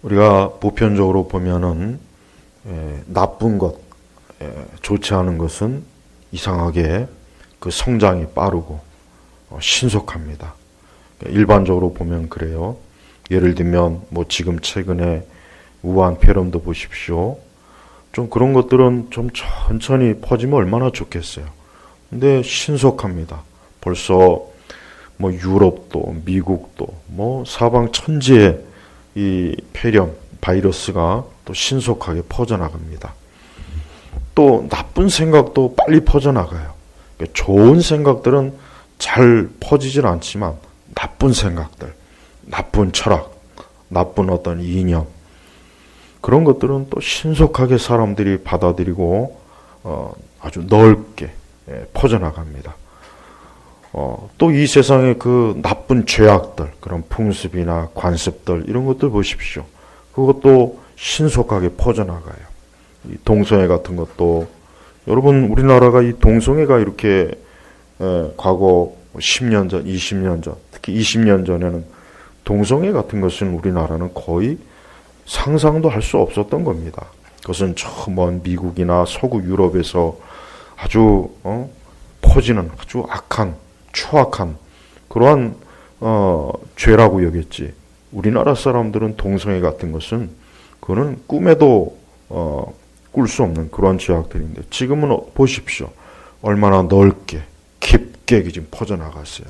우리가 보편적으로 보면은 나쁜 것, 좋지 않은 것은 이상하게 그 성장이 빠르고 신속합니다. 일반적으로 보면 그래요. 예를 들면 뭐 지금 최근에 우한 폐렴도 보십시오. 좀 그런 것들은 좀 천천히 퍼지면 얼마나 좋겠어요. 근데 신속합니다. 벌써 뭐 유럽도 미국도 뭐 사방 천지에 이 폐렴 바이러스가 또 신속하게 퍼져나갑니다. 또 나쁜 생각도 빨리 퍼져나가요. 그러니까 좋은 생각들은 잘 퍼지질 않지만 나쁜 생각들, 나쁜 철학, 나쁜 어떤 이념 그런 것들은 또 신속하게 사람들이 받아들이고 아주 넓게 퍼져나갑니다. 또 이 세상의 그 나쁜 죄악들, 그런 풍습이나 관습들 이런 것들 보십시오. 그것도 신속하게 퍼져나가요. 이 동성애 같은 것도 여러분 우리나라가 이 동성애가 이렇게 과거 10년 전, 20년 전, 특히 20년 전에는 동성애 같은 것은 우리나라는 거의 상상도 할 수 없었던 겁니다. 그것은 저 먼 미국이나 서구 유럽에서 아주 퍼지는 아주 악한 추악한 그러한 죄라고 여겼지. 우리나라 사람들은 동성애 같은 것은 그거는 꿈에도 꿀 수 없는 그러한 죄악들인데 지금은 보십시오. 얼마나 넓게 깊게 지금 퍼져나갔어요.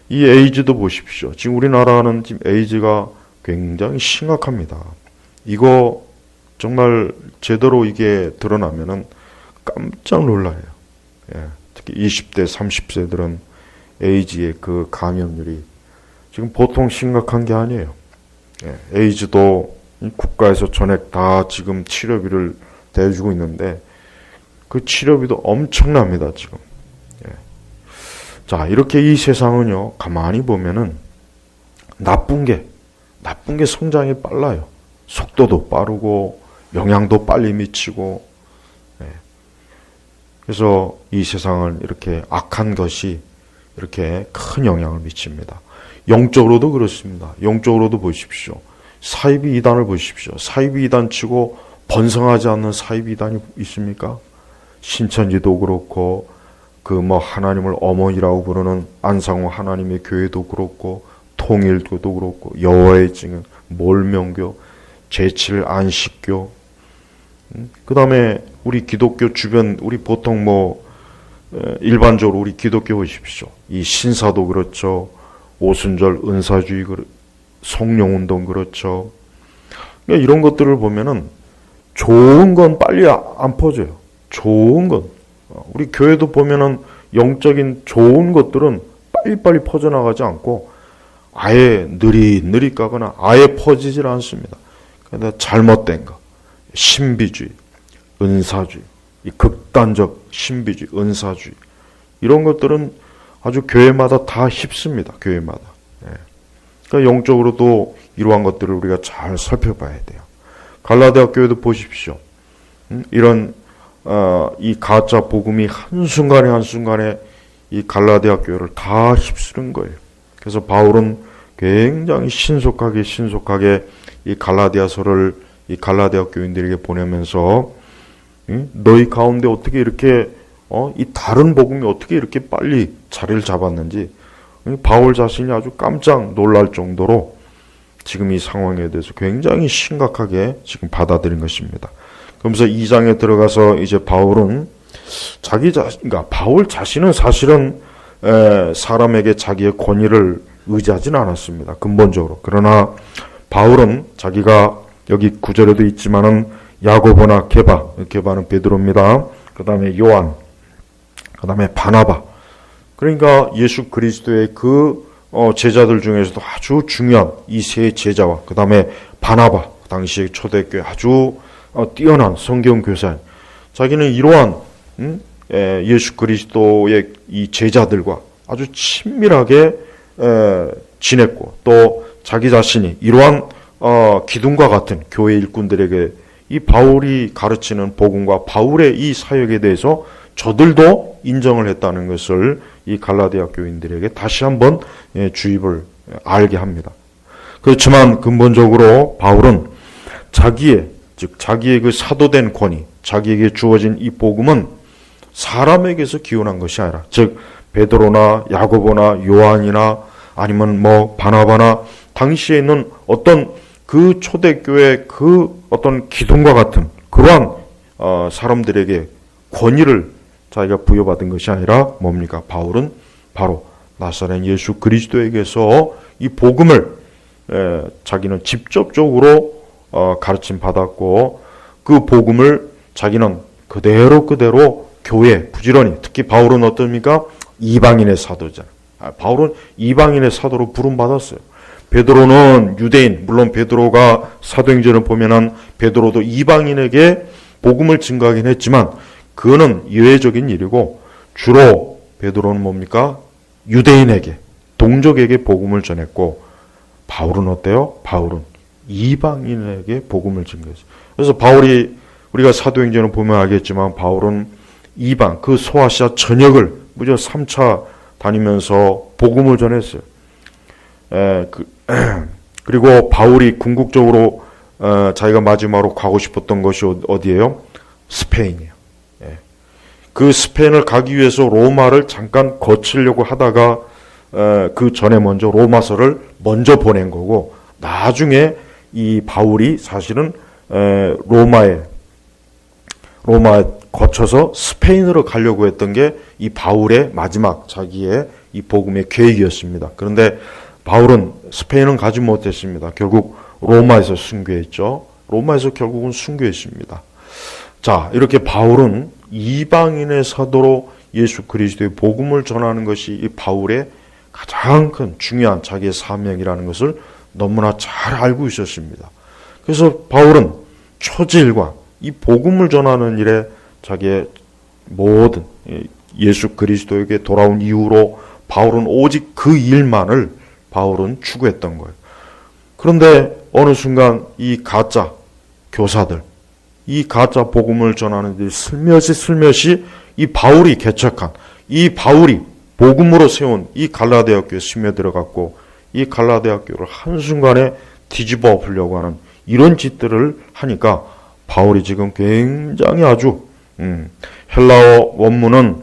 이 에이즈도 보십시오. 지금 우리나라는 지금 에이즈가 굉장히 심각합니다. 이거 정말 제대로 이게 드러나면은 깜짝 놀라요. 특히 20대, 30세들은 에이즈의 그 감염률이 지금 보통 심각한 게 아니에요. 에이즈도 국가에서 전액 다 지금 치료비를 대주고 있는데 그 치료비도 엄청납니다, 지금. 자, 이렇게 이 세상은요, 가만히 보면은 나쁜 게 성장이 빨라요. 속도도 빠르고, 영향도 빨리 미치고, 그래서 이 세상은 이렇게 악한 것이 이렇게 큰 영향을 미칩니다. 영적으로도 그렇습니다. 영적으로도 보십시오. 사이비 이단을 보십시오. 사이비 이단 치고 번성하지 않는 사이비 이단이 있습니까? 신천지도 그렇고, 그 뭐 하나님을 어머니라고 부르는 안상호 하나님의 교회도 그렇고, 통일교도 그렇고, 여호와의 증인, 몰명교, 제7 안식교, 그 다음에 우리 기독교 주변, 우리 보통 뭐 일반적으로 우리 기독교 보십시오. 이 신사도 그렇죠. 오순절 은사주의, 성령운동 그렇죠. 그러니까 이런 것들을 보면은 좋은 건 빨리 안 퍼져요. 좋은 건. 우리 교회도 보면은 영적인 좋은 것들은 빨리빨리 퍼져나가지 않고 아예 느릿느릿 가거나 아예 퍼지질 않습니다. 그런데 잘못된 거, 신비주의, 은사주의, 이 극단적 신비주의, 은사주의 이런 것들은 아주 교회마다 다 휩습니다. 교회마다. 그러니까 영적으로도 이러한 것들을 우리가 잘 살펴봐야 돼요. 갈라디아 교회도 보십시오. 이런 이 가짜 복음이 한순간에 이 갈라디아 교회를 다 휩쓰는 거예요. 그래서 바울은 굉장히 신속하게 이 갈라디아서를 이 갈라디아 교인들에게 보내면서 너희 가운데 어떻게 이렇게 이 다른 복음이 어떻게 이렇게 빨리 자리를 잡았는지 바울 자신이 아주 깜짝 놀랄 정도로 지금 이 상황에 대해서 굉장히 심각하게 지금 받아들인 것입니다. 그러면서 2장에 들어가서 이제 바울은 그러니까 바울 자신은 사실은 사람에게 자기의 권위를 의지하지는 않았습니다. 근본적으로. 그러나 바울은 자기가 여기 9절에도 있지만은 야고보나 게바는 베드로입니다. 그 다음에 요한, 그 다음에 바나바. 그러니까 예수 그리스도의 그 제자들 중에서도 아주 중요한 이 세 제자와 그 다음에 바나바, 당시의 초대교회 아주 뛰어난 성경 교사인 자기는 이러한 예수 그리스도의 이 제자들과 아주 친밀하게 지냈고 또 자기 자신이 이러한 기둥과 같은 교회 일꾼들에게 이 바울이 가르치는 복음과 바울의 이 사역에 대해서 저들도 인정을 했다는 것을 이 갈라디아 교인들에게 다시 한번 주입을 알게 합니다. 그 그렇지만 근본적으로 바울은 자기의 그 사도된 권위, 자기에게 주어진 이 복음은 사람에게서 기원한 것이 아니라, 즉 베드로나 야고보나 요한이나 아니면 뭐 바나바나 당시에 있는 어떤 그 초대교회 그 어떤 기둥과 같은 그러한 사람들에게 권위를 자기가 부여받은 것이 아니라 뭡니까? 바울은 바로 나사렛 예수 그리스도에게서 이 복음을 자기는 직접적으로 가르침 받았고, 그 복음을 자기는 그대로 교회 부지런히, 특히 바울은 어떻습니까? 이방인의 사도잖아요. 바울은 이방인의 사도로 부름받았어요. 베드로는 유대인, 물론 베드로가 사도행전을 보면은 베드로도 이방인에게 복음을 증거하긴 했지만 그거는 예외적인 일이고, 주로 베드로는 뭡니까? 유대인에게, 동족에게 복음을 전했고, 바울은 어때요? 바울은 이방인에게 복음을 증거했어요. 그래서 바울이, 우리가 사도행전을 보면 알겠지만 바울은 이방, 그 소아시아 전역을 무려 3차 다니면서 복음을 전했어요. 그리고 바울이 궁극적으로 자기가 마지막으로 가고 싶었던 것이 어디예요? 스페인이에요. 그 스페인을 가기 위해서 로마를 잠깐 거치려고 하다가 그 전에 먼저 로마서를 먼저 보낸 거고, 나중에 이 바울이 사실은 로마에 거쳐서 스페인으로 가려고 했던 게 이 바울의 마지막 자기의 이 복음의 계획이었습니다. 그런데 바울은 스페인은 가지 못했습니다. 결국 로마에서 순교했죠. 로마에서 결국은 순교했습니다. 자, 이렇게 바울은 이방인의 사도로 예수 그리스도의 복음을 전하는 것이 이 바울의 가장 큰 중요한 자기의 사명이라는 것을 너무나 잘 알고 있었습니다. 그래서 바울은 초지일관 이 복음을 전하는 일에 자기의 모든 예수 그리스도에게 돌아온 이후로 바울은 오직 그 일만을 바울은 추구했던 거예요. 그런데 어느 순간 이 가짜 교사들, 이 가짜 복음을 전하는 들 슬며시 이 바울이 개척한, 이 바울이 복음으로 세운 이 갈라디아 교회에 스며들어갔고, 이 갈라디아 교회를 한순간에 뒤집어 엎으려고 하는 이런 짓들을 하니까 바울이 지금 굉장히 아주 헬라어 원문은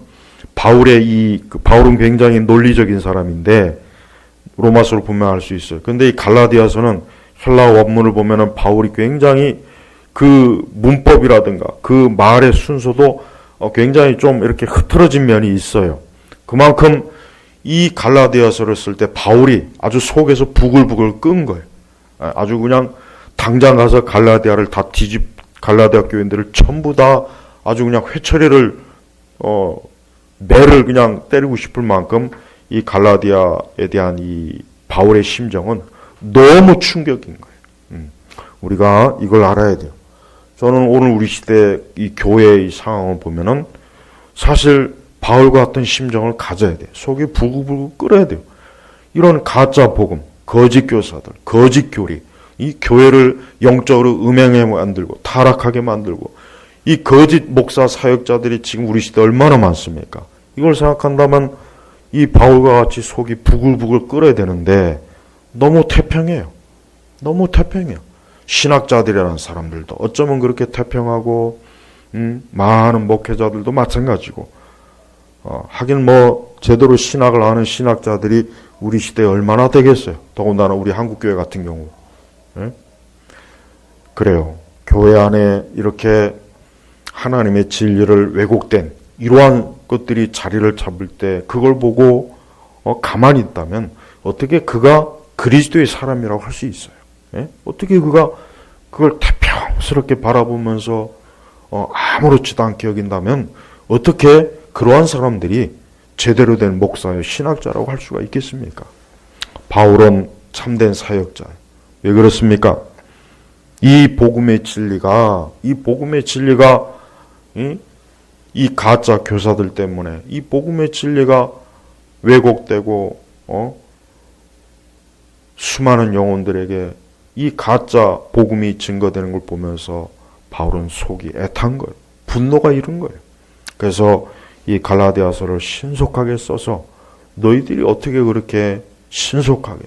바울은 굉장히 논리적인 사람인데 로마서를 보면 알 수 있어요. 근데 이 갈라디아서는 헬라어 원문을 보면은 바울이 굉장히 그 문법이라든가 그 말의 순서도 굉장히 좀 이렇게 흐트러진 면이 있어요. 그만큼 이 갈라디아서를 쓸 때 바울이 아주 속에서 부글부글 끓은 거예요. 아주 그냥 당장 가서 갈라디아 교인들을 전부 다 아주 그냥 회초리를 매를 그냥 때리고 싶을 만큼 이 갈라디아에 대한 이 바울의 심정은 너무 충격인 거예요. 우리가 이걸 알아야 돼요. 저는 오늘 우리 시대 이 교회의 상황을 보면은 사실 바울과 같은 심정을 가져야 돼요. 속이 부글부글 끓어야 돼요. 이런 가짜 복음, 거짓 교사들, 거짓 교리, 이 교회를 영적으로 음행하게 만들고 타락하게 만들고, 이 거짓 목사 사역자들이 지금 우리 시대에 얼마나 많습니까? 이걸 생각한다면 이 바울과 같이 속이 부글부글 끓어야 되는데 너무 태평해요. 너무 태평해요. 신학자들이라는 사람들도 어쩌면 그렇게 태평하고, 많은 목회자들도 마찬가지고, 하긴 뭐 제대로 신학을 아는 신학자들이 우리 시대에 얼마나 되겠어요. 더군다나 우리 한국교회 같은 경우. 그래요. 교회 안에 이렇게 하나님의 진리를 왜곡된 이러한 것들이 자리를 잡을 때 그걸 보고 가만히 있다면 어떻게 그가 그리스도의 사람이라고 할 수 있어요? 어떻게 그가 그걸 태평스럽게 바라보면서 아무렇지도 않게 여긴다면 어떻게 그러한 사람들이 제대로 된 목사의 신학자라고 할 수가 있겠습니까? 바울은 참된 사역자. 왜 그렇습니까? 이 복음의 진리가 이 가짜 교사들 때문에 이 복음의 진리가 왜곡되고 수많은 영혼들에게 이 가짜 복음이 증거되는 걸 보면서 바울은 속이 애탄 거예요. 분노가 이른 거예요. 그래서 이 갈라디아서를 신속하게 써서 너희들이 어떻게 그렇게 신속하게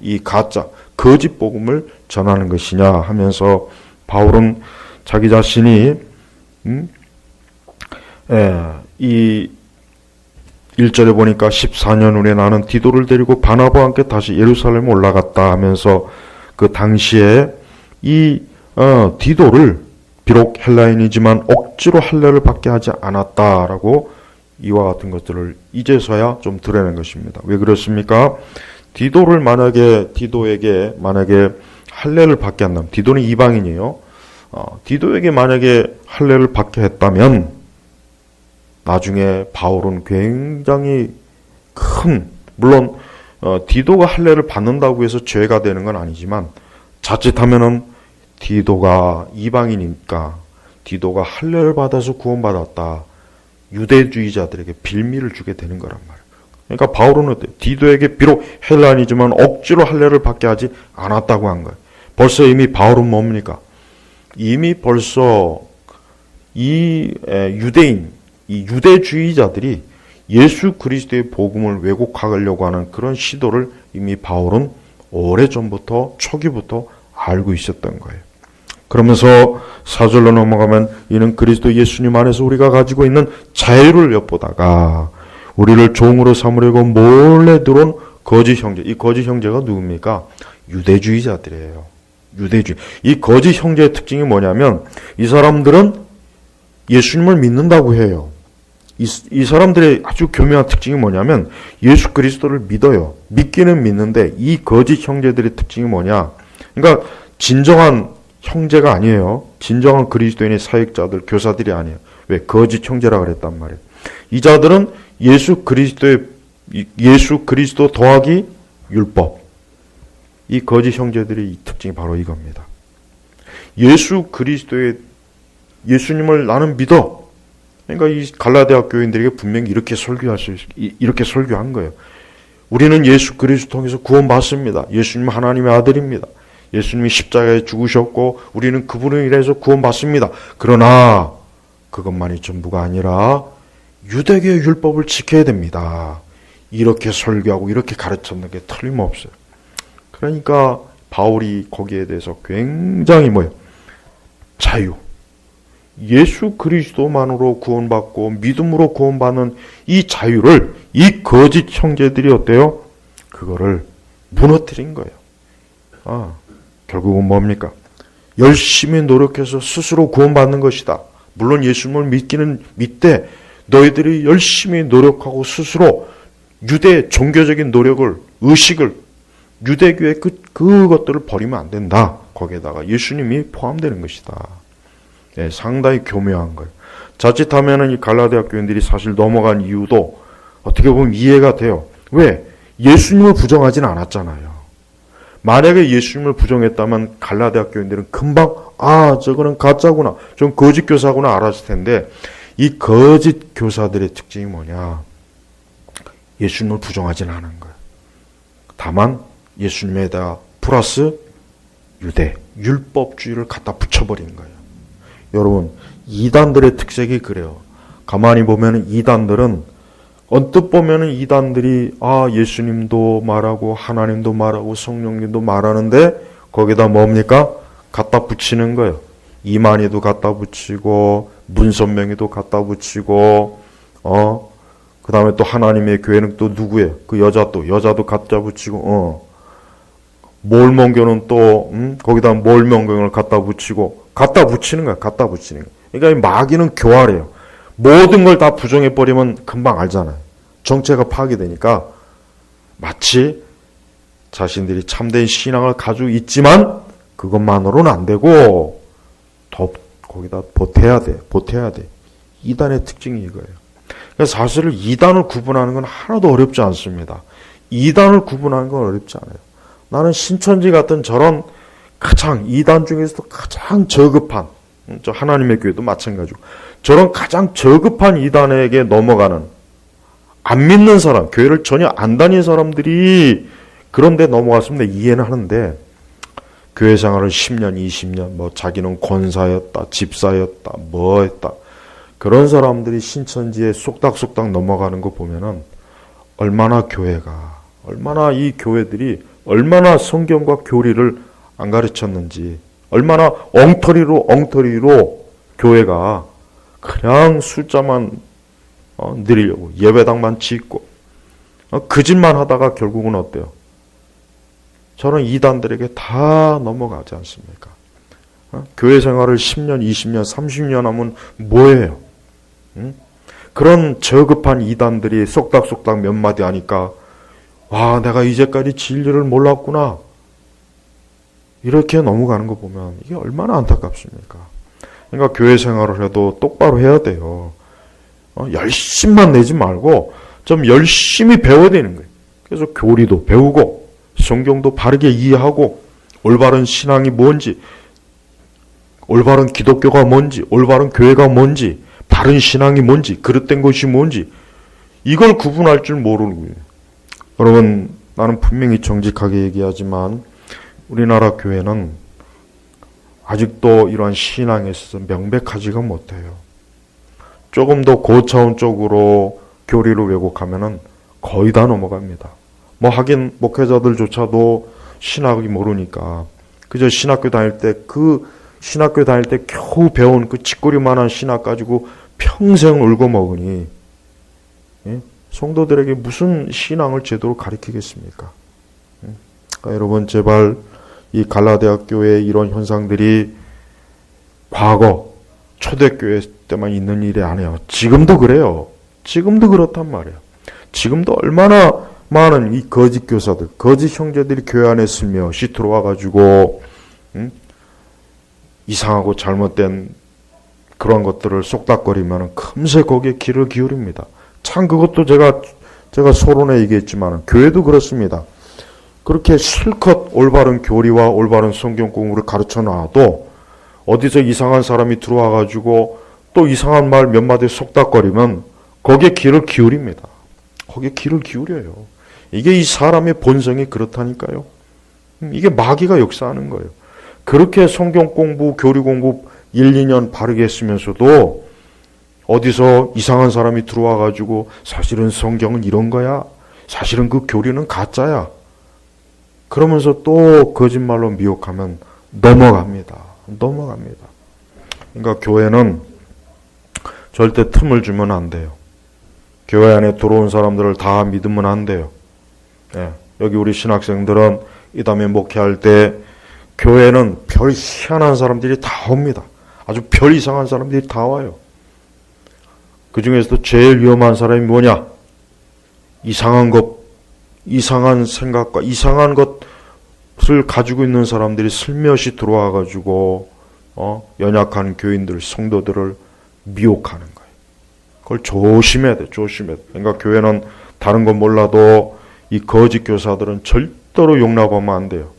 이 가짜 거짓 복음을 전하는 것이냐 하면서 바울은 자기 자신이 이 1절에 보니까 14년 후에 나는 디도를 데리고 바나바와 함께 다시 예루살렘에 올라갔다 하면서 그 당시에 이 디도를 비록 헬라인이지만 억지로 할례를 받게 하지 않았다라고 이와 같은 것들을 이제서야 좀 드러낸 것입니다. 왜 그렇습니까? 디도에게 만약에 할례를 받게 한다면, 디도는 이방인이에요. 디도에게 만약에 할례를 받게 했다면 나중에 바울은 굉장히 물론 디도가 할례를 받는다고 해서 죄가 되는 건 아니지만 자칫하면은 디도가 이방인이니까 디도가 할례를 받아서 구원받았다, 유대주의자들에게 빌미를 주게 되는 거란 말이에요. 그러니까 바울은 디도에게 비록 헬라인이지만 억지로 할례를 받게 하지 않았다고 한 거예요. 벌써 이미 바울은 뭡니까? 이미 벌써 이 유대주의자들이 예수 그리스도의 복음을 왜곡하려고 하는 그런 시도를 이미 바울은 오래전부터, 초기부터 알고 있었던 거예요. 그러면서 4절로 넘어가면 이는 그리스도 예수님 안에서 우리가 가지고 있는 자유를 엿보다가 우리를 종으로 삼으려고 몰래 들어온 거짓 형제. 이 거짓 형제가 누굽니까? 유대주의자들이에요. 유대주의. 이 거짓 형제의 특징이 뭐냐면 이 사람들은 예수님을 믿는다고 해요. 이 사람들의 아주 교묘한 특징이 뭐냐면 예수 그리스도를 믿어요. 믿기는 믿는데 이 거짓 형제들의 특징이 뭐냐? 그러니까 진정한 형제가 아니에요. 진정한 그리스도인의 사역자들, 교사들이 아니에요. 왜? 거짓 형제라 그랬단 말이에요. 이 자들은 예수 그리스도 더하기 율법. 이 거짓 형제들의 이 특징이 바로 이겁니다. 예수님을 나는 믿어. 그러니까 이 갈라디아 교인들에게 분명히 이렇게 설교한 거예요. 우리는 예수 그리스도 통해서 구원받습니다. 예수님은 하나님의 아들입니다. 예수님이 십자가에 죽으셨고 우리는 그분을 인해서 구원받습니다. 그러나 그것만이 전부가 아니라 유대교의 율법을 지켜야 됩니다. 이렇게 설교하고 이렇게 가르쳤는 게 틀림없어요. 그러니까 바울이 거기에 대해서 굉장히 자유. 예수 그리스도만으로 구원받고 믿음으로 구원받는 이 자유를 이 거짓 형제들이 어때요? 그거를 무너뜨린 거예요. 결국은 뭡니까? 열심히 노력해서 스스로 구원받는 것이다. 물론 예수님을 믿기는 믿되 너희들이 열심히 노력하고 스스로 유대 종교적인 노력을, 의식을, 유대교의 그것들을 버리면 안 된다. 거기에다가 예수님이 포함되는 것이다. 네, 상당히 교묘한 거예요. 자칫하면은 이 갈라디아 교인들이 사실 넘어간 이유도 어떻게 보면 이해가 돼요. 왜? 예수님을 부정하지는 않았잖아요. 만약에 예수님을 부정했다면 갈라디아 교인들은 금방 저거는 가짜구나, 좀 거짓 교사구나 알았을 텐데 이 거짓 교사들의 특징이 뭐냐? 예수님을 부정하지는 않은 거예요. 다만 예수님에다 플러스 율법주의를 갖다 붙여버린 거예요. 여러분, 이단들의 특색이 그래요. 가만히 보면 이단들은 언뜻 보면은 이단들이 예수님도 말하고 하나님도 말하고 성령님도 말하는데 거기다 뭡니까? 갖다 붙이는 거예요. 이만희도 갖다 붙이고 문선명이도 갖다 붙이고 그 다음에 또 하나님의 교회는 또 누구예요? 그 여자도 갖다 붙이고 몰몬교는 또 거기다 몰몬경을 갖다 붙이고 갖다 붙이는 거야. 갖다 붙이는 거야. 그러니까 이 마귀는 교활해요. 모든 걸 다 부정해버리면 금방 알잖아요. 정체가 파괴되니까 마치 자신들이 참된 신앙을 가지고 있지만 그것만으로는 안 되고 더 거기다 보태야 돼. 이단의 특징이 이거예요. 그래서 사실 이단을 구분하는 건 하나도 어렵지 않습니다. 이단을 구분하는 건 어렵지 않아요. 나는 신천지 같은 저런 이단 중에서도 가장 저급한, 저 하나님의 교회도 마찬가지고 저런 가장 저급한 이단에게 넘어가는, 안 믿는 사람, 교회를 전혀 안 다닌 사람들이 그런데 넘어갔으면 이해는 하는데, 교회 생활을 10년, 20년, 자기는 권사였다, 집사였다, 했다. 그런 사람들이 신천지에 쏙닥쏙닥 넘어가는 거 보면은 얼마나 이 교회들이 얼마나 성경과 교리를 안 가르쳤는지, 얼마나 엉터리로 교회가 그냥 숫자만 늘리려고 예배당만 짓고 그 짓만 하다가 결국은 어때요? 저는 이단들에게 다 넘어가지 않습니까? 교회 생활을 10년, 20년, 30년 하면 뭐예요? 그런 저급한 이단들이 쏙닥쏙닥 몇 마디 하니까 와, 내가 이제까지 진리를 몰랐구나. 이렇게 넘어가는 거 보면 이게 얼마나 안타깝습니까? 그러니까 교회 생활을 해도 똑바로 해야 돼요. 열심만 내지 말고 좀 열심히 배워야 되는 거예요. 그래서 교리도 배우고 성경도 바르게 이해하고 올바른 신앙이 뭔지, 올바른 기독교가 뭔지, 올바른 교회가 뭔지, 바른 신앙이 뭔지, 그릇된 것이 뭔지 이걸 구분할 줄 모르는 거예요. 여러분, 나는 분명히 정직하게 얘기하지만 우리나라 교회는 아직도 이러한 신앙에 있어서 명백하지가 못해요. 조금 더 고차원적으로 교리를 왜곡하면은 거의 다 넘어갑니다. 뭐 하긴 목회자들조차도 신학이 모르니까 그저 신학교 다닐 때 겨우 배운 그 찌꺼리만한 신학 가지고 평생 울고 먹으니 성도들에게 무슨 신앙을 제대로 가르치겠습니까? 그러니까 여러분, 제발 이 갈라디아교회의 이런 현상들이 과거 초대교회 때만 있는 일이 아니에요. 지금도 그래요. 지금도 그렇단 말이에요. 지금도 얼마나 많은 이 거짓 교사들, 거짓 형제들이 교회 안에 슬며시 들어와가지고 이상하고 잘못된 그런 것들을 쏙닥거리면 금세 거기에 귀를 기울입니다. 참 그것도 제가 서론에 얘기했지만 교회도 그렇습니다. 그렇게 실컷 올바른 교리와 올바른 성경 공부를 가르쳐 놔도 어디서 이상한 사람이 들어와가지고 또 이상한 말 몇 마디 속닥거리면 거기에 귀를 기울입니다. 거기에 귀를 기울여요. 이게 이 사람의 본성이 그렇다니까요. 이게 마귀가 역사하는 거예요. 그렇게 성경 공부, 교리 공부 1, 2년 바르게 했으면서도 어디서 이상한 사람이 들어와가지고 사실은 성경은 이런 거야. 사실은 그 교리는 가짜야. 그러면서 또 거짓말로 미혹하면 넘어갑니다. 그러니까 교회는 절대 틈을 주면 안 돼요. 교회 안에 들어온 사람들을 다 믿으면 안 돼요. 여기 우리 신학생들은 이 다음에 목회할 때 교회는 별 희한한 사람들이 다 옵니다. 아주 별 이상한 사람들이 다 와요. 그 중에서도 제일 위험한 사람이 뭐냐? 이상한 것, 이상한 생각과 이상한 것을 가지고 있는 사람들이 슬며시 들어와가지고 연약한 교인들, 성도들을 미혹하는 거예요. 그걸 조심해야 돼. 그러니까 교회는 다른 건 몰라도 이 거짓 교사들은 절대로 용납하면 안 돼요.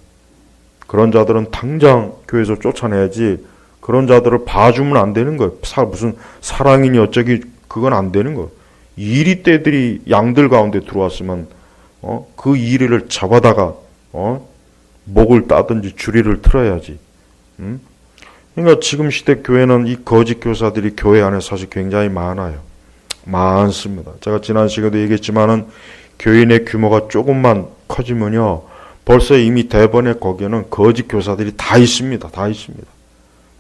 그런 자들은 당장 교회에서 쫓아내야지 그런 자들을 봐주면 안 되는 거예요. 무슨 사랑이니 어쩌기 그건 안 되는 거예요. 이리떼들이 양들 가운데 들어왔으면 그 이리를 잡아다가 목을 따든지 줄이를 틀어야지. 그러니까 지금 시대 교회는 이 거짓 교사들이 교회 안에 사실 굉장히 많아요. 많습니다. 제가 지난 시간에도 얘기했지만은 교인의 규모가 조금만 커지면요, 벌써 이미 대번에 거기에는 거짓 교사들이 다 있습니다.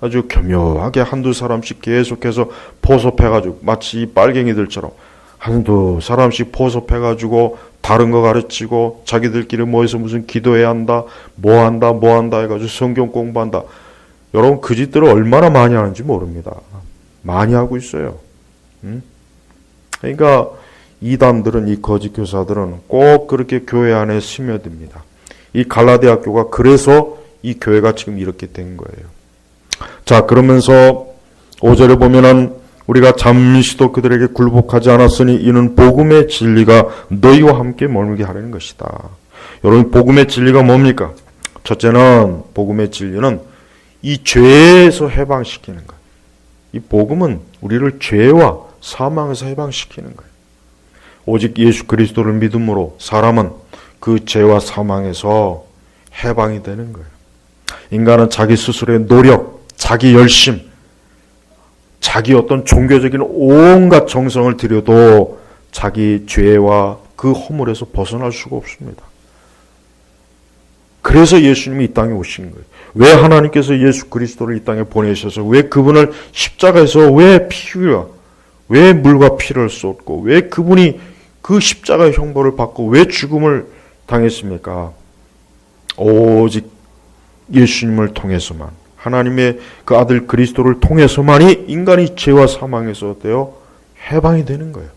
아주 교묘하게 한두 사람씩 계속해서 포섭해가지고 마치 빨갱이들처럼 한두 사람씩 포섭해가지고 다른 거 가르치고 자기들끼리 모여서 무슨 기도해야 한다, 뭐 한다 해가지고 성경 공부한다. 여러분 그 짓들을 얼마나 많이 하는지 모릅니다. 많이 하고 있어요. 그러니까 이단들은, 이 거짓 교사들은 꼭 그렇게 교회 안에 스며듭니다. 이 갈라디아 교가 그래서 이 교회가 지금 이렇게 된 거예요. 자, 그러면서 5절에 보면은 우리가 잠시도 그들에게 굴복하지 않았으니 이는 복음의 진리가 너희와 함께 머물게 하려는 것이다. 여러분, 복음의 진리가 뭡니까? 첫째는 복음의 진리는 이 죄에서 해방시키는 거예요. 이 복음은 우리를 죄와 사망에서 해방시키는 거예요. 오직 예수 그리스도를 믿음으로 사람은 그 죄와 사망에서 해방이 되는 거예요. 인간은 자기 스스로의 노력, 자기 열심, 자기 어떤 종교적인 온갖 정성을 들여도 자기 죄와 그 허물에서 벗어날 수가 없습니다. 그래서 예수님이 이 땅에 오신 거예요. 왜 하나님께서 예수 그리스도를 이 땅에 보내셔서 왜 그분을 십자가에서 왜 물과 피를 쏟고 왜 그분이 그 십자가의 형벌을 받고 왜 죽음을 당했습니까? 오직 예수님을 통해서만, 하나님의 그 아들 그리스도를 통해서만이 인간이 죄와 사망에서 어때요? 해방이 되는 거예요.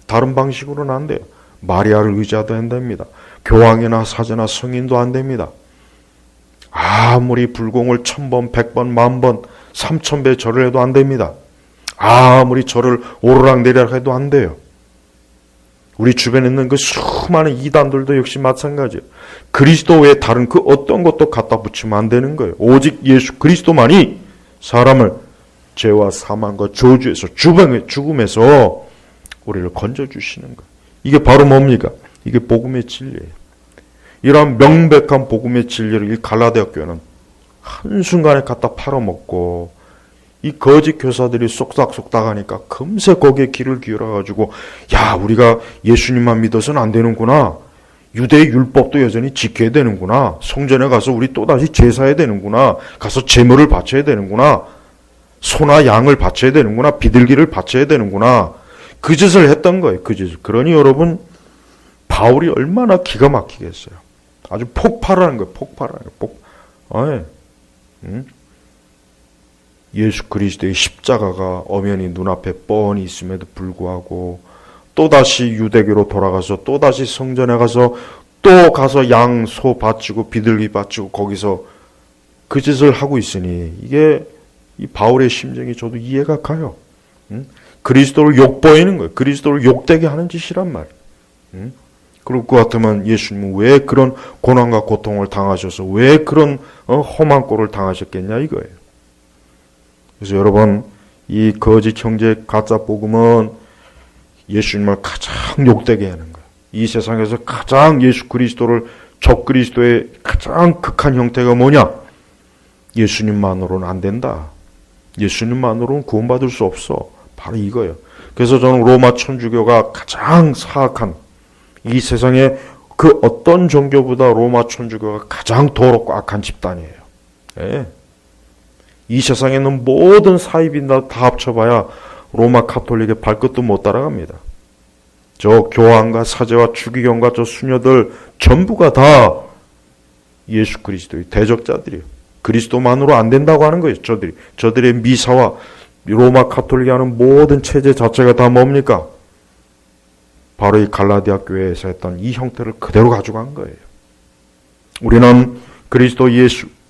다른 방식으로는 안 돼요. 마리아를 의지해도 안 됩니다. 교황이나 사제나 성인도 안 됩니다. 아무리 불공을 1000번, 100번, 10,000번, 3000배 절을 해도 안 됩니다. 아무리 절을 오르락내리락 해도 안 돼요. 우리 주변에 있는 그 수많은 이단들도 역시 마찬가지예요. 그리스도 외에 다른 그 어떤 것도 갖다 붙이면 안 되는 거예요. 오직 예수 그리스도만이 사람을 죄와 사망과 저주에서 죽음에서 우리를 건져주시는 거예요. 이게 바로 뭡니까? 이게 복음의 진리예요. 이러한 명백한 복음의 진리를 이 갈라디아 교회는 한순간에 갖다 팔아먹고 이 거짓 교사들이 쏙닥쏙닥 하니까 금세 거기에 귀를 기울여가지고 야, 우리가 예수님만 믿어서는 안 되는구나. 유대의 율법도 여전히 지켜야 되는구나. 성전에 가서 우리 또다시 제사해야 되는구나. 가서 제물을 바쳐야 되는구나. 소나 양을 바쳐야 되는구나. 비둘기를 바쳐야 되는구나. 그 짓을 했던 거예요. 그 짓을. 그러니 여러분, 바울이 얼마나 기가 막히겠어요. 아주 폭발하는 거예요. 폭발하는 거예요. 예수 그리스도의 십자가가 엄연히 눈앞에 뻔히 있음에도 불구하고 또다시 유대교로 돌아가서 또다시 성전에 가서 또 가서 양, 소 바치고 비둘기 바치고 거기서 그 짓을 하고 있으니 이게 이 바울의 심정이 저도 이해가 가요. 그리스도를 욕보이는 거예요. 그리스도를 욕되게 하는 짓이란 말이에요. 그럴 것 같으면 예수님은 왜 그런 고난과 고통을 당하셔서 왜 그런 험한 꼴을 당하셨겠냐 이거예요. 그래서 여러분, 이 거짓 형제 가짜 복음은 예수님을 가장 욕되게 하는 거예요. 이 세상에서 가장 예수 그리스도를 적그리스도의 가장 극한 형태가 뭐냐? 예수님만으로는 안 된다. 예수님만으로는 구원받을 수 없어. 바로 이거예요. 그래서 저는 로마 천주교가 가장 사악한, 이 세상에 그 어떤 종교보다 로마 천주교가 가장 더럽고 악한 집단이에요. 네. 이 세상에 있는 모든 사이비나 다 합쳐봐야 로마 카톨릭의 발끝도 못 따라갑니다. 저 교황과 사제와 추기경과 저 수녀들 전부가 다 예수 그리스도의 대적자들이에요. 그리스도만으로 안 된다고 하는 거예요. 저들의 미사와 로마 카톨릭이 하는 모든 체제 자체가 다 뭡니까? 바로 이 갈라디아 교회에서 했던 이 형태를 그대로 가져간 거예요. 우리는 그리스도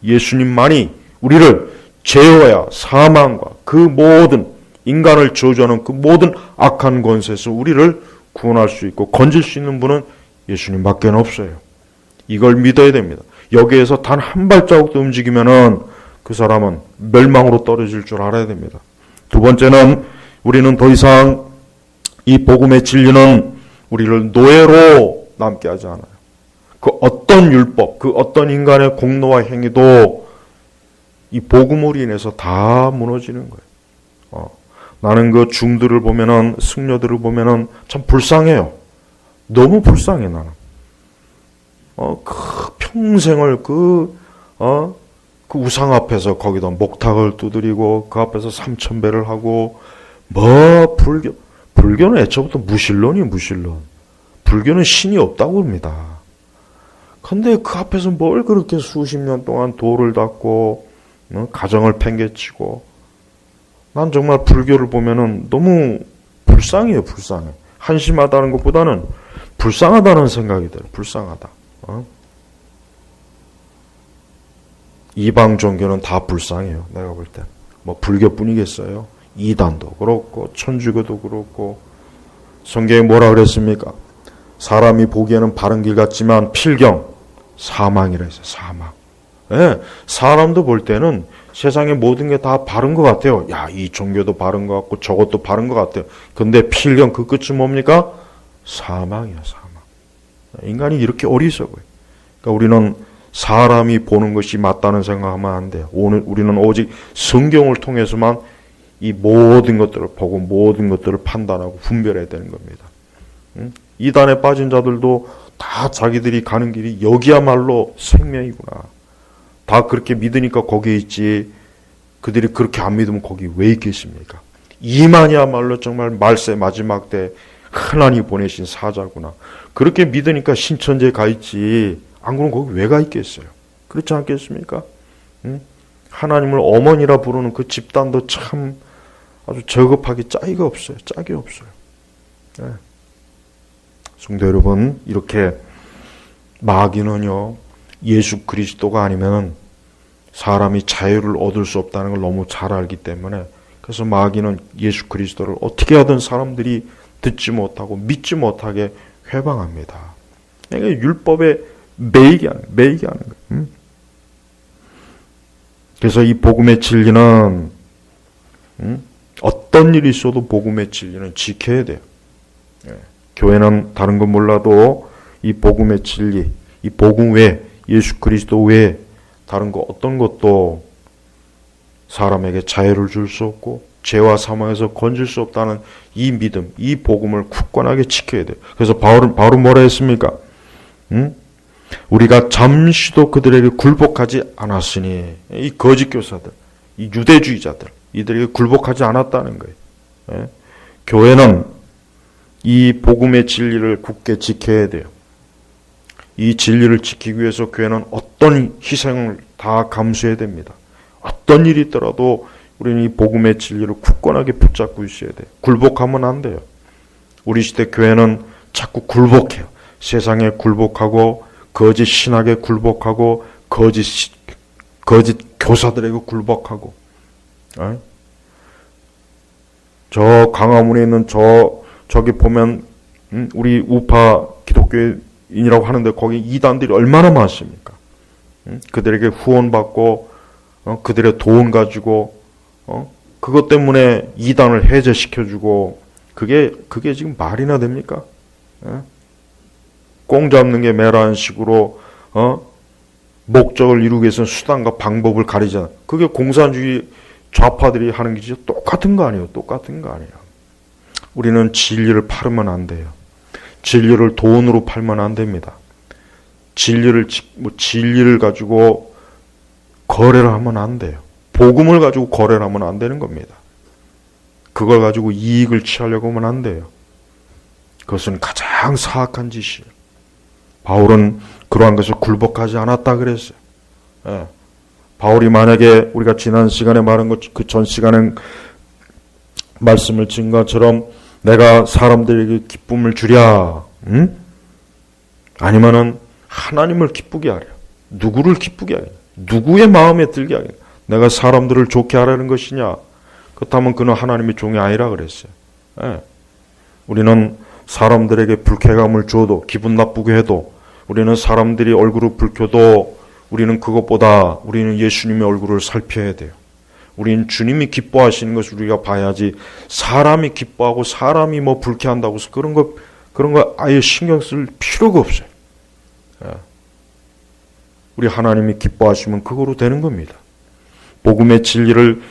예수님만이 우리를 죄와 사망과 그 모든 인간을 저주하는 그 모든 악한 권세에서 우리를 구원할 수 있고 건질 수 있는 분은 예수님밖에 없어요. 이걸 믿어야 됩니다. 여기에서 단 한 발자국도 움직이면은 그 사람은 멸망으로 떨어질 줄 알아야 됩니다. 두 번째는 우리는 더 이상 이 복음의 진리는 우리를 노예로 남게 하지 않아요. 그 어떤 율법, 그 어떤 인간의 공로와 행위도 이 복음으로 인해서 다 무너지는 거예요. 나는 그 중들을 보면은, 승려들을 보면은 참 불쌍해요. 너무 불쌍해, 나는. 그 평생을 그 우상 앞에서 거기다 목탁을 두드리고 그 앞에서 3000배를 하고 불교는 애초부터 무신론이에요. 불교는 신이 없다고 합니다. 근데 그 앞에서 뭘 그렇게 수십 년 동안 도를 닦고 가정을 팽개치고, 난 정말 불교를 보면은 너무 불쌍해요. 불쌍해. 한심하다는 것보다는 불쌍하다는 생각이 들어요. 불쌍하다. 이방 종교는 다 불쌍해요. 내가 볼 때. 뭐 불교뿐이겠어요. 이단도 그렇고 천주교도 그렇고. 성경에 뭐라 그랬습니까? 사람이 보기에는 바른 길 같지만 필경 사망이라 했어요. 사망. 네, 사람도 볼 때는 세상의 모든 게 다 바른 것 같아요. 야, 이 종교도 바른 것 같고 저것도 바른 것 같아요. 근데 필경 그 끝은 뭡니까? 사망이야, 사망. 인간이 이렇게 어리석어요. 그러니까 우리는 사람이 보는 것이 맞다는 생각하면 안 돼요. 오늘 우리는 오직 성경을 통해서만 이 모든 것들을 보고 모든 것들을 판단하고 분별해야 되는 겁니다. 이단에 빠진 자들도 다 자기들이 가는 길이 여기야말로 생명이구나. 다 그렇게 믿으니까 거기에 있지. 그들이 그렇게 안 믿으면 거기 왜 있겠습니까? 이만이야말로 정말 말세 마지막 때 하나님 보내신 사자구나. 그렇게 믿으니까 신천지에 가 있지. 안 그러면 거기 왜 가 있겠어요? 그렇지 않겠습니까? 하나님을 어머니라 부르는 그 집단도 참 아주 저급하기 짝이 없어요. 짝이 없어요. 네. 성도 여러분, 이렇게 마귀는요, 예수 그리스도가 아니면 사람이 자유를 얻을 수 없다는 걸 너무 잘 알기 때문에, 그래서 마귀는 예수 그리스도를 어떻게 하든 사람들이 듣지 못하고 믿지 못하게 회방합니다. 그러니까 율법에 매이게 하는 거예요. 그래서 이 복음의 진리는 어떤 일이 있어도 복음의 진리는 지켜야 돼요. 교회는 다른 건 몰라도 이 복음의 진리, 이 복음 외에, 예수 그리스도 외에 다른 거 어떤 것도 사람에게 자유를 줄 수 없고 죄와 사망에서 건질 수 없다는 이 믿음, 이 복음을 굳건하게 지켜야 돼요. 그래서 바울은 뭐라 했습니까? 우리가 잠시도 그들에게 굴복하지 않았으니, 이 거짓 교사들, 이 유대주의자들, 이들에게 굴복하지 않았다는 거예요. 예? 교회는 이 복음의 진리를 굳게 지켜야 돼요. 이 진리를 지키기 위해서 교회는 어떤 희생을 다 감수해야 됩니다. 어떤 일이 있더라도 우리는 이 복음의 진리를 굳건하게 붙잡고 있어야 돼요. 굴복하면 안 돼요. 우리 시대 교회는 자꾸 굴복해요. 세상에 굴복하고 거짓 신학에 굴복하고 거짓 교사들에게 굴복하고. 저 강화문에 있는 저기 보면 우리 우파 기독교인이라고 하는데 거기 이단들이 얼마나 많습니까? 그들에게 후원받고 그들의 돈 가지고 그것 때문에 이단을 해제시켜주고 그게 지금 말이나 됩니까? 꽁 잡는 게 매라는 식으로 목적을 이루기 위해서는 수단과 방법을 가리잖아. 그게 공산주의 좌파들이 하는 게 똑같은 거 아니에요? 똑같은 거 아니에요? 우리는 진리를 팔으면 안 돼요. 진리를 돈으로 팔면 안 됩니다. 진리를 가지고 거래를 하면 안 돼요. 복음을 가지고 거래를 하면 안 되는 겁니다. 그걸 가지고 이익을 취하려고 하면 안 돼요. 그것은 가장 사악한 짓이에요. 바울은 그러한 것을 굴복하지 않았다 그랬어요. 예. 바울이 만약에 우리가 지난 시간에 말한 것, 그 전 시간에 말씀을 진 것처럼 내가 사람들에게 기쁨을 주랴, 아니면은 하나님을 기쁘게 하랴, 누구를 기쁘게 하랴, 누구의 마음에 들게 하랴, 내가 사람들을 좋게 하라는 것이냐? 그렇다면 그는 하나님의 종이 아니라 그랬어요. 예. 우리는 사람들에게 불쾌감을 줘도, 기분 나쁘게 해도, 우리는 사람들이 얼굴을 붉혀도 우리는 그것보다 우리는 예수님의 얼굴을 살펴야 돼요. 우리는 주님이 기뻐하시는 것을 우리가 봐야지, 사람이 기뻐하고 사람이 뭐 불쾌한다고 해서 그런 거 아예 신경 쓸 필요가 없어요. 예. 우리 하나님이 기뻐하시면 그거로 되는 겁니다. 복음의 진리를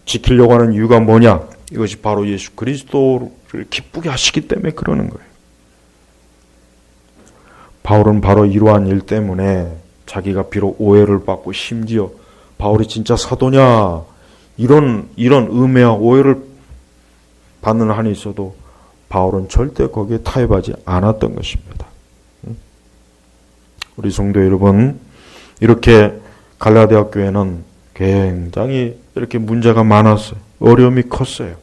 지키려고 하는 이유가 뭐냐? 이것이 바로 예수 그리스도를 기쁘게 하시기 때문에 그러는 거예요. 바울은 바로 이러한 일 때문에 자기가 비록 오해를 받고, 심지어 바울이 진짜 사도냐 이런 음해와 오해를 받는 한이 있어도 바울은 절대 거기에 타협하지 않았던 것입니다. 우리 성도 여러분, 이렇게 갈라디아 교회는 굉장히 이렇게 문제가 많았어요. 어려움이 컸어요.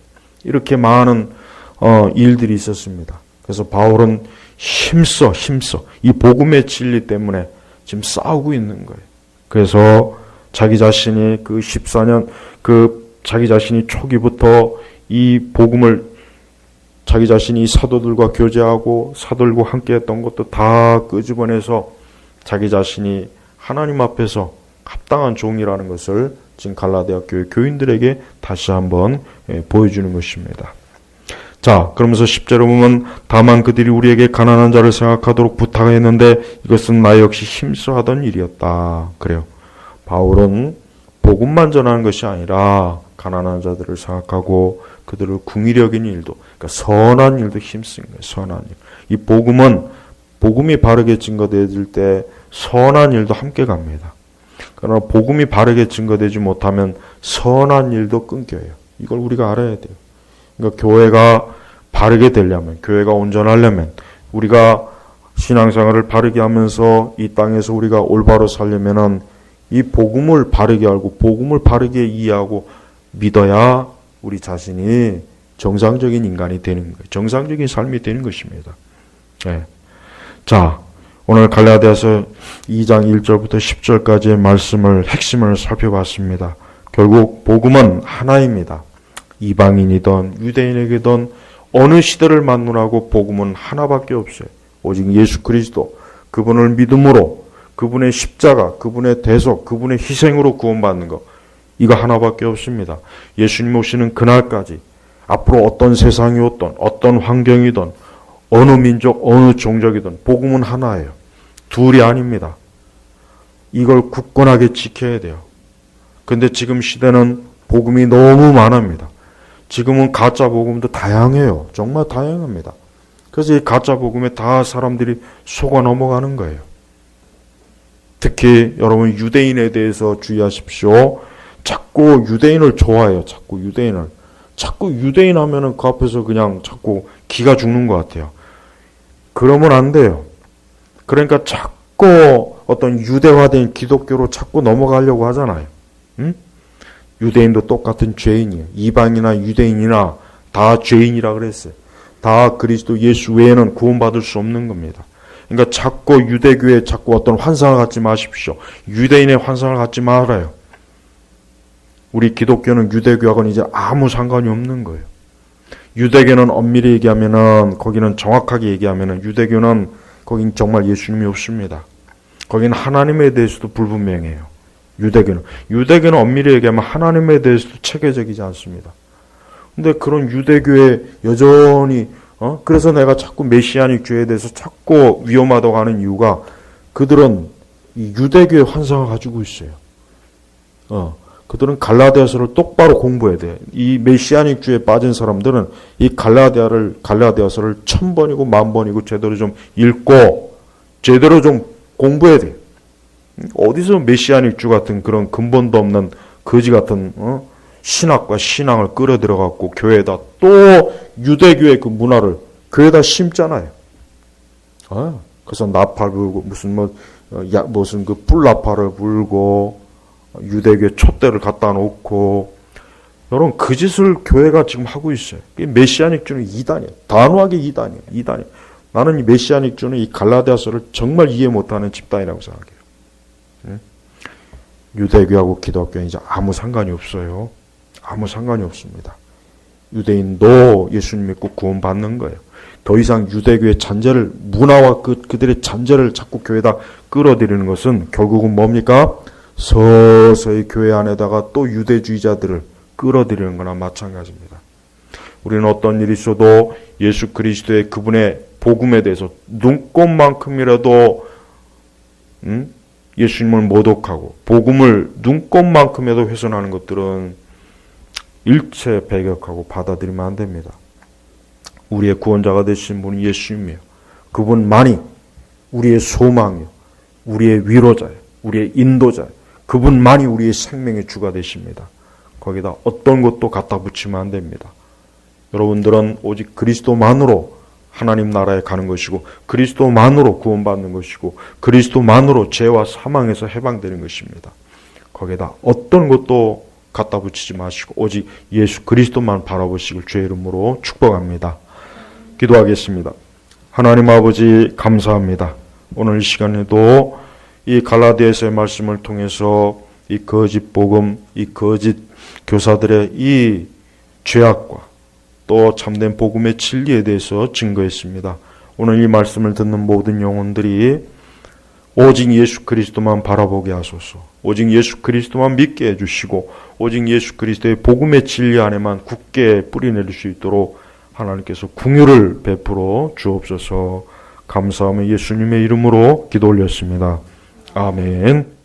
이렇게 많은 일들이 있었습니다. 그래서 바울은 힘써 이 복음의 진리 때문에 지금 싸우고 있는 거예요. 그래서 자기 자신이 그 14년 자기 자신이 초기부터 이 복음을 자기 자신이 사도들과 교제하고 사도들과 함께 했던 것도 다 끄집어내서 자기 자신이 하나님 앞에서 합당한 종이라는 것을 지금 갈라디아 교회 교인들에게 다시 한번 보여주는 것입니다. 자, 그러면서 10절에 보면 다만 그들이 우리에게 가난한 자를 생각하도록 부탁했는데 이것은 나 역시 힘써 하던 일이었다. 그래요. 바울은 복음만 전하는 것이 아니라 가난한 자들을 생각하고 그들을 궁히 여기는 일도, 그러니까 선한 일도 힘쓴 거예요. 선한 일. 이 복음이 바르게 증거되어질 때 선한 일도 함께 갑니다. 그러나 복음이 바르게 증거되지 못하면 선한 일도 끊겨요. 이걸 우리가 알아야 돼요. 그러니까 교회가 바르게 되려면, 교회가 온전하려면, 우리가 신앙생활을 바르게 하면서 이 땅에서 우리가 올바로 살려면은 이 복음을 바르게 알고 복음을 바르게 이해하고 믿어야 우리 자신이 정상적인 인간이 되는 거예요. 정상적인 삶이 되는 것입니다. 네. 자, 오늘 갈라디아서 2장 1절부터 10절까지의 말씀을 핵심을 살펴봤습니다. 결국 복음은 하나입니다. 이방인이든 유대인에게든 어느 시대를 만나고 복음은 하나밖에 없어요. 오직 예수 그리스도, 그분을 믿음으로, 그분의 십자가, 그분의 대속, 그분의 희생으로 구원받는 것, 이거 하나밖에 없습니다. 예수님 오시는 그날까지 앞으로 어떤 세상이 오든 어떤 환경이든 어느 민족, 어느 종족이든 복음은 하나예요. 둘이 아닙니다. 이걸 굳건하게 지켜야 돼요. 근데 지금 시대는 복음이 너무 많습니다. 지금은 가짜 복음도 다양해요. 정말 다양합니다. 그래서 이 가짜 복음에 다 사람들이 속아 넘어가는 거예요. 특히 여러분 유대인에 대해서 주의하십시오. 자꾸 유대인을 좋아해요. 자꾸 유대인 하면은 그 앞에서 그냥 자꾸 기가 죽는 것 같아요. 그러면 안 돼요. 그러니까 자꾸 어떤 유대화된 기독교로 자꾸 넘어가려고 하잖아요. 응? 유대인도 똑같은 죄인이에요. 이방이나 유대인이나 다 죄인이라 그랬어요. 다 그리스도 예수 외에는 구원받을 수 없는 겁니다. 그러니까 자꾸 유대교에 자꾸 어떤 환상을 갖지 마십시오. 유대인의 환상을 갖지 말아요. 우리 기독교는 유대교하고는 이제 아무 상관이 없는 거예요. 유대교는 엄밀히 얘기하면은, 거기는 정확하게 얘기하면은 유대교는 거긴 정말 예수님이 없습니다. 거긴 하나님에 대해서도 불분명해요. 유대교는 엄밀히 얘기하면 하나님에 대해서도 체계적이지 않습니다. 근데 그런 유대교에 여전히 그래서 내가 자꾸 메시아닉 주의에 대해서 자꾸 위험하다고 하는 이유가 그들은 이 유대교의 환상을 가지고 있어요. 그들은 갈라디아서를 똑바로 공부해야 돼. 이 메시아닉 주의에 빠진 사람들은 이 갈라디아서를 1000번이고 10,000번이고 제대로 좀 읽고 제대로 좀 공부해야 돼. 어디서 메시아닉 주 같은 그런 근본도 없는 거지 같은 신학과 신앙을 끌어들여갖고 교회에다 또 유대교의 그 문화를 교회에다 심잖아요. 그래서 나팔 불고 무슨 그 뿔나팔을 불고 유대교의 촛대를 갖다 놓고 여러분 그 짓을 교회가 지금 하고 있어요. 메시아닉 주는 이단이에요. 단호하게 이단이에요. 나는 이 메시아닉 주는 이 갈라디아서를 정말 이해 못하는 집단이라고 생각해요. 유대교하고 기독교는 이제 아무 상관이 없어요. 아무 상관이 없습니다. 유대인도 예수님 믿고 구원받는 거예요. 더 이상 유대교의 잔재를, 문화와 그들의 잔재를 자꾸 교회에다 끌어들이는 것은 결국은 뭡니까? 서서히 교회 안에다가 또 유대주의자들을 끌어들이는 거나 마찬가지입니다. 우리는 어떤 일이 있어도 예수 그리스도의 그분의 복음에 대해서 눈꼽만큼이라도 예수님을 모독하고 복음을 눈꼽만큼이라도 훼손하는 것들은 일체 배격하고 받아들이면 안 됩니다. 우리의 구원자가 되신 분은 예수님이에요. 그분만이 우리의 소망이요, 우리의 위로자예요, 우리의 인도자예요. 그분만이 우리의 생명의 주가 되십니다. 거기다 어떤 것도 갖다 붙이면 안 됩니다. 여러분들은 오직 그리스도만으로 하나님 나라에 가는 것이고 그리스도만으로 구원받는 것이고 그리스도만으로 죄와 사망에서 해방되는 것입니다. 거기에다 어떤 것도 갖다 붙이지 마시고 오직 예수 그리스도만 바라보시길 주의 이름으로 축복합니다. 기도하겠습니다. 하나님 아버지 감사합니다. 오늘 이 시간에도 이 갈라디아서의 말씀을 통해서 이 거짓 복음, 이 거짓 교사들의 이 죄악과 또 참된 복음의 진리에 대해서 증거했습니다. 오늘 이 말씀을 듣는 모든 영혼들이 오직 예수 그리스도만 바라보게 하소서. 오직 예수 그리스도만 믿게 해주시고 오직 예수 그리스도의 복음의 진리 안에만 굳게 뿌리내릴 수 있도록 하나님께서 긍휼을 베풀어 주옵소서. 감사하며 예수님의 이름으로 기도 올렸습니다. 아멘.